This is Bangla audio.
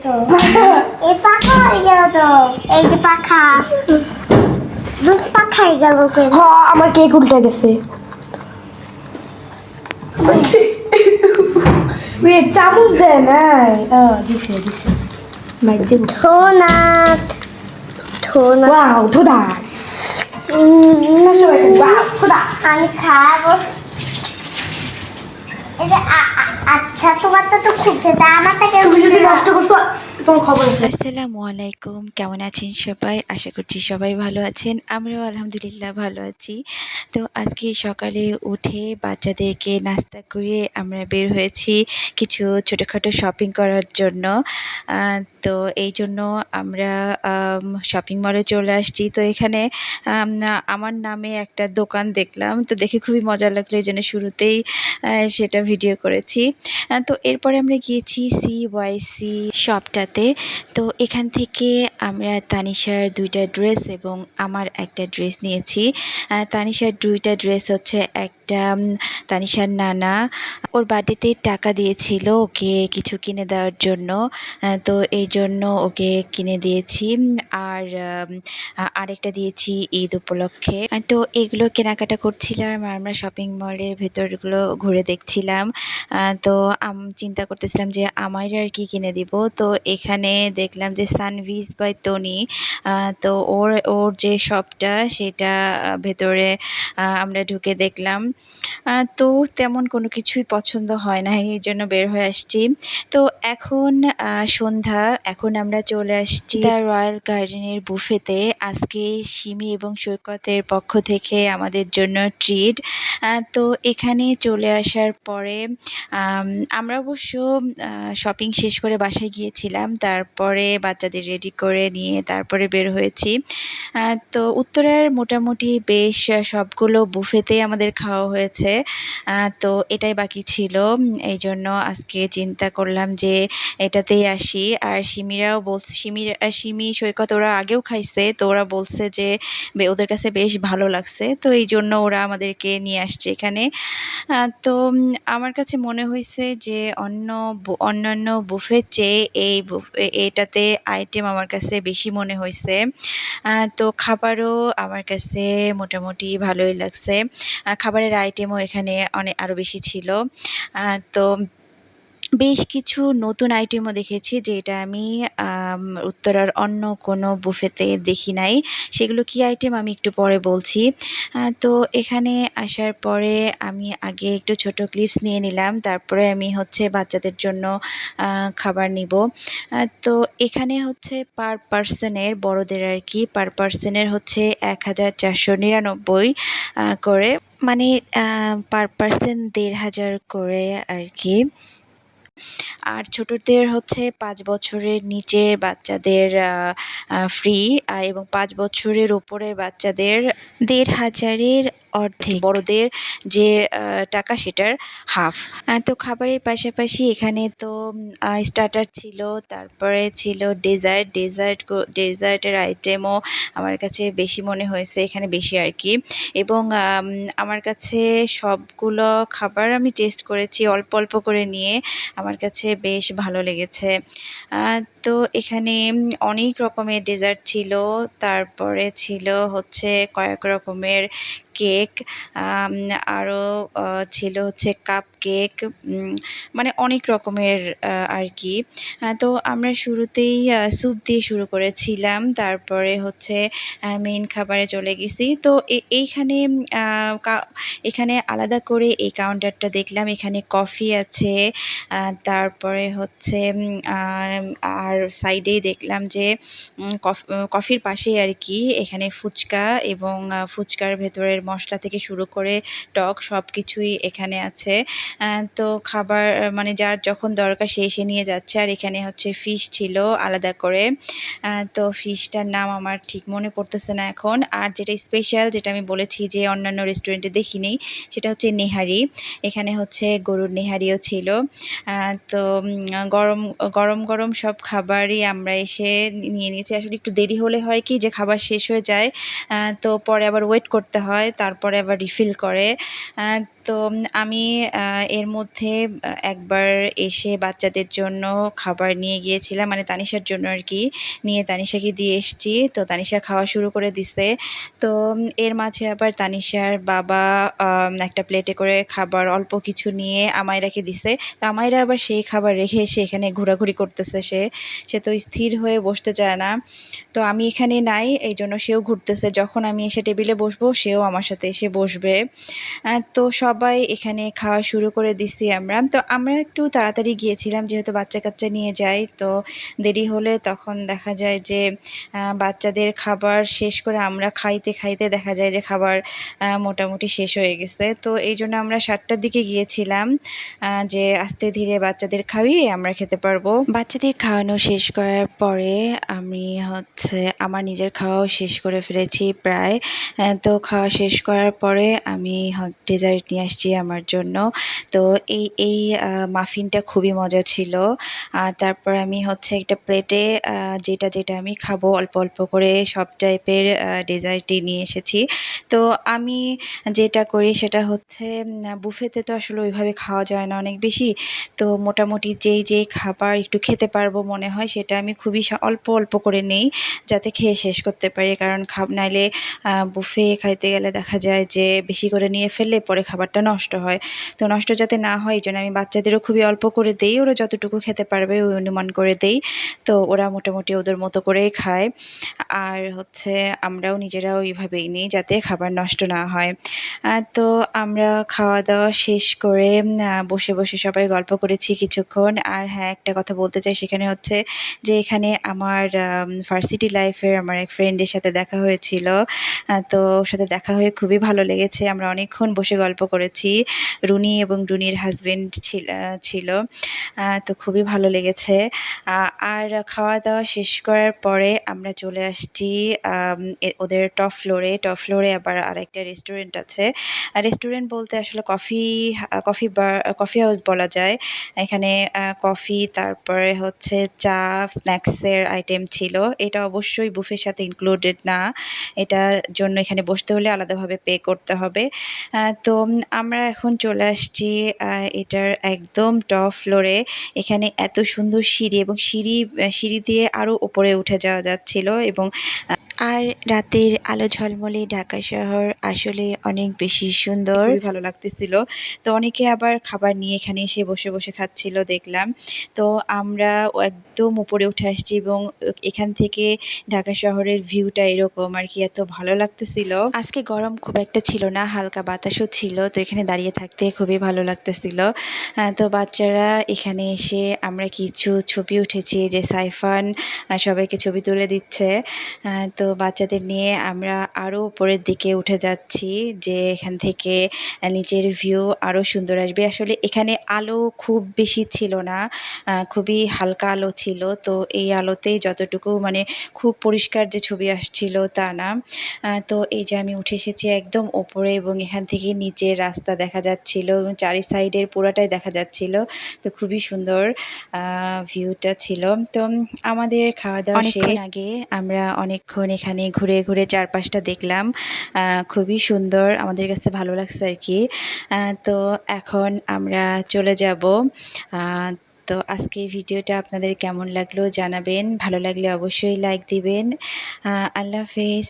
তো এই পাখা হয়ে গেল তো এই যে পাখা দুধ পাখা হয়ে গেল কেন আমার কেক উল্টে গেছে চামচ দেয় নাই দিছে দিছে মাইতে ধোনাট ধোনাট ওয়াও ধুদা আমি খাবো এই যে আচ্ছা তোমারটা তো খুঁজছে তা আমারটা কেউ যদি নষ্ট করছো তোমার খবর আছে আসসালামু আলাইকুম, কেমন আছেন সবাই? আশা করছি সবাই ভালো আছেন। আমরাও আলহামদুলিল্লাহ ভালো আছি। তো আজকে সকালে উঠে বাচ্চাদেরকে নাস্তা করিয়ে আমরা বের হয়েছি কিছু ছোটোখাটো শপিং করার জন্য। তো এই জন্য আমরা শপিং মলে চলে আসছি। তো এখানে আমার নামে একটা দোকান দেখলাম, তো দেখে খুবই মজা লাগলো, এই জন্য শুরুতেই সেটা ভিডিও করেছি। তো এরপরে আমরা গিয়েছি CYC শপটাতে। তো এখান থেকে আমরা তানিশার 2টা ড্রেস এবং আমার একটা ড্রেস নিয়েছি। তানিশার 2টা ড্রেস হচ্ছে একটা তানিশার নানা ওর বার্থডেতে টাকা দিয়েছিল ওকে কিছু কিনে দেওয়ার জন্য, তো এই জন্য ওকে কিনে দিয়েছি। আর আরেকটা দিয়েছি ঈদ উপলক্ষে। তো এগুলো কেনাকাটা করছিলাম আর আমরা শপিং মলের ভেতরগুলো ঘুরে দেখছিলাম। তো চিন্তা করতেছিলাম যে আমার আর কি কিনে দিব। তো এখানে দেখলাম যে সানভিজ বাই তনি, তো ওর যে শপটা সেটা ভেতরে আমরা ঢুকে দেখলাম। তো তেমন কোনো কিছুই পছন্দ হয় না, এই জন্য বের হয়ে আসছি। তো এখন সন্ধ্যা, এখন আমরা চলে আসছি দ্য রয়্যাল গার্ডেনের বুফেতে। আজকে সিমি এবং সৈকতের পক্ষ থেকে আমাদের জন্য ট্রিট। তো এখানে চলে আসার পরে আমরা অবশ্য শপিং শেষ করে বাসায় গিয়েছিলাম, তারপরে বাচ্চাদের রেডি করে নিয়ে তারপরে বের হয়েছি। তো উত্তরার মোটামুটি বেশ সবগুলো বুফেতেই আমাদের খাওয়া হয়েছে। তো এটাই বাকি ছিল, এই জন্য আজকে চিন্তা করলাম যে এটাতেই আসি। আর সিমিরাও বলছে, সিমি সৈকত ওরা আগেও খাইছে, তো ওরা বলছে যে ওদের কাছে বেশ ভালো লাগছে, তো এই জন্য ওরা আমাদেরকে নিয়ে আসছে এখানে। তো আমার কাছে মনে হয়েছে যে অন্যান্য বুফের চেয়ে এটাতে আইটেম আমার কাছে বেশি মনে হয়েছে। তো খাবারও আমার কাছে মোটামুটি ভালোই লাগছে। খাবারের আইটেমও এখানে আরও বেশি ছিল। তো বেশ কিছু নতুন আইটেমও দেখেছি যেটা আমি উত্তরার অন্য কোনো বুফেতে দেখি নাই। সেগুলো কী আইটেম আমি একটু পরে বলছি। তো এখানে আসার পরে আমি আগে একটু ছোট ক্লিপস নিয়ে নিলাম, তারপরে আমি হচ্ছে বাচ্চাদের জন্য খাবার নিব। তো এখানে হচ্ছে পার পার্সনের, বড়দের আর কি, পার পার্সনের হচ্ছে 1499 করে, মানে পার পার্সন 1500 করে আর কি। আর ছোটদের হচ্ছে 5 বছরের নিচে বাচ্চাদের ফ্রি, এবং 5 বছরের ওপরের বাচ্চাদের 1500-এর অর্ধেক, বড়দের যে টাকা সেটার হাফ। তো খাবারের পাশাপাশি এখানে তো স্টার্টার ছিল, তারপরে ছিল ডেজার্টের আইটেমও আমার কাছে বেশি মনে হয়েছে, এখানে বেশি আর কি। এবং আমার কাছে সবগুলো খাবার আমি টেস্ট করেছি অল্প অল্প করে নিয়ে, আমার কাছে বেশ ভালো লেগেছে। তো এখানে অনেক রকমের ডেজার্ট ছিল, তারপরে ছিল হচ্ছে কয়েক রকমের কেক, আরও ছিল হচ্ছে কাপ কেক, মানে অনেক রকমের আর কি। তো আমরা শুরুতেই স্যুপ দিয়ে শুরু করেছিলাম, তারপরে হচ্ছে মেইন খাবারে চলে গেছি। তো এইখানে এখানে আলাদা করে এই কাউন্টারটা দেখলাম, এখানে কফি আছে, তারপরে হচ্ছে আর সাইডেই দেখলাম যে কফির পাশেই আর কি এখানে ফুচকা, এবং ফুচকার ভেতরের মশলা থেকে শুরু করে টক সব কিছুই এখানে আছে। তো খাবার মানে যার যখন দরকার সে এসে নিয়ে যাচ্ছে। আর এখানে হচ্ছে ফিশ ছিল আলাদা করে, তো ফিশটার নাম আমার ঠিক মনে পড়তেছে না এখন। আর যেটা স্পেশাল, যেটা আমি বলেছি যে অন্যান্য রেস্টুরেন্টে দেখিনি, সেটা হচ্ছে নেহারি। এখানে হচ্ছে গরুর নেহারিও ছিল। তো গরম গরম গরম সব খাবারই আমরা এসে নিয়ে নিয়েছি। আসলে একটু দেরি হলে হয় কি যে খাবার শেষ হয়ে যায়, তো পরে আবার ওয়েট করতে হয়, তারপরে আবার রিফিল করে। তো আমি এর মধ্যে একবার এসে বাচ্চাদের জন্য খাবার নিয়ে গিয়েছিলাম, মানে তানিশার জন্য আর কি, নিয়ে তানিশাকে দিয়ে এসেছি। তো তানিশা খাওয়া শুরু করে দিছে। তো এর মাঝে আবার তানিশার বাবা একটা প্লেটে করে খাবার অল্প কিছু নিয়ে আমায়রাকে দিছে। তো আমায়রা আবার সেই খাবার রেখে এসে এখানে ঘোরাঘুরি করতেছে। সে তো স্থির হয়ে বসতে চায় না। তো আমি এখানে নাই, এই জন্য সেও ঘুরতেছে। যখন আমি এসে টেবিলে বসবো সেও আমার সাথে এসে বসবে। তো সবাই এখানে খাওয়া শুরু করে দিছি আমরা। তো আমরা একটু তাড়াতাড়ি গিয়েছিলাম, যেহেতু বাচ্চা কাচ্চা নিয়ে যাই। তো দেরি হলে তখন দেখা যায় যে বাচ্চাদের খাবার শেষ করে আমরা খাইতে খাইতে দেখা যায় যে খাবার মোটামুটি শেষ হয়ে গেছে। তো এই জন্য আমরা 7টার দিকে গিয়েছিলাম, যে আস্তে ধীরে বাচ্চাদের খাইয়ে আমরা খেতে পারবো। বাচ্চাদের খাওয়ানো শেষ করার পরে আমি আমার নিজের খাওয়াও শেষ করে ফেলেছি প্রায়। তো খাওয়া শেষ করার পরে আমি ডেজার্ট নিয়ে আসছি আমার জন্য। তো এই মাফিনটা খুবই মজা ছিল। তারপর আমি একটা প্লেটে যেটা আমি খাবো অল্প অল্প করে সব টাইপের ডেজার্টই নিয়ে এসেছি। তো আমি যেটা করি সেটা বুফেতে তো আসলে ওইভাবে খাওয়া যায় না অনেক বেশি। তো মোটামুটি যেই খাবার একটু খেতে পারবো মনে হয় সেটা আমি খুবই অল্প অল্প করে নেই, যাতে খেয়ে শেষ করতে পারি। কারণ নাইলে বুফে খাইতে গেলে দেখা যায় যে বেশি করে নিয়ে ফেললে পরে খাবারটা নষ্ট হয়। তো নষ্ট যাতে না হয় এই জন্য আমি বাচ্চাদেরও খুবই অল্প করে দেই, ওরা যতটুকু খেতে পারবে ওই অনুমান করে দেই। তো ওরা মোটামুটি ওদের মতো করেই খায়। আর আমরাও নিজেরাও এইভাবেই নিই যাতে খাবার নষ্ট না হয়। তো আমরা খাওয়া দাওয়া শেষ করে বসে বসে সবাই গল্প করেছি কিছুক্ষণ। আর হ্যাঁ, একটা কথা বলতে চাই, সেখানে যে এখানে আমার ভার্সিটি লাইফের আমার এক ফ্রেন্ডের সাথে দেখা হয়েছিল। তো ওর সাথে দেখা হয়ে খুবই ভালো লেগেছে। আমরা অনেকক্ষণ বসে গল্প করেছি। রুনি এবং রুনির হাজবেন্ড ছিল। তো খুবই ভালো লেগেছে। আর খাওয়া দাওয়া শেষ করার পরে আমরা চলে আসছি ওদের টপ ফ্লোরে আবার আরেকটা রেস্টুরেন্ট আছে। রেস্টুরেন্ট বলতে আসলে কফি হাউস বলা যায়। এখানে কফি, তারপরে চা, স্ন্যাক্সের আইটেম ছিল। এটা অবশ্যই বুফের সাথে ইনক্লুডেড না, এটার জন্য এখানে বসতে হলে আলাদাভাবে পে করতে হবে। তো আমরা এখন চলে আসছি এটার একদম টপ ফ্লোরে। এখানে এত সুন্দর সিঁড়ি, এবং সিঁড়ি দিয়ে আরও উপরে উঠে যাওয়া যাচ্ছিল। এবং আর রাতের আলো ঝলমলে ঢাকা শহর আসলে অনেক বেশি সুন্দর, খুবই ভালো লাগতেছিল। তো অনেকে আবার খাবার নিয়ে এখানে এসে বসে বসে খাচ্ছিল দেখলাম। তো আমরা একদম উপরে উঠে আসছি, এবং এখান থেকে ঢাকা শহরের ভিউটা এরকম আর কি, এত ভালো লাগতেছিল। আজকে গরম খুব একটা ছিল না, হালকা বাতাসও ছিল। তো এখানে দাঁড়িয়ে থাকতে খুবই ভালো লাগতেছিল। তো বাচ্চারা এখানে এসে আমরা কিছু ছবি উঠেছি, যে সাইফান সবাইকে ছবি তুলে দিচ্ছে। তো বাচ্চাদের নিয়ে আমরা আরও উপরের দিকে উঠে যাচ্ছি, যে এখান থেকে নিচের ভিউ আরও সুন্দর আসবে। আসলে এখানে আলো খুব বেশি ছিল না, খুবই হালকা আলো ছিল। তো এই আলোতেই যতটুকু খুব পরিষ্কার যে ছবি আসছিল তা না। তো এই যে আমি উঠে এসেছি একদম ওপরে, এবং এখান থেকে নিচের রাস্তা দেখা যাচ্ছিল, এবং চারি সাইডের পুরাটাই দেখা যাচ্ছিল। তো খুবই সুন্দর ভিউটা ছিল। তো আমাদের খাওয়া দাওয়া শেষ আগে আমরা অনেকক্ষণ এখানে ঘুরে ঘুরে চারপাশটা দেখলাম। খুবই সুন্দর, আমাদের কাছে ভালো লাগছে আর কি। তো এখন আমরা চলে যাব। তো আজকের ভিডিওটা আপনাদের কেমন লাগলো জানাবেন, ভালো লাগলে অবশ্যই লাইক দিবেন। আল্লাহ হাফেজ।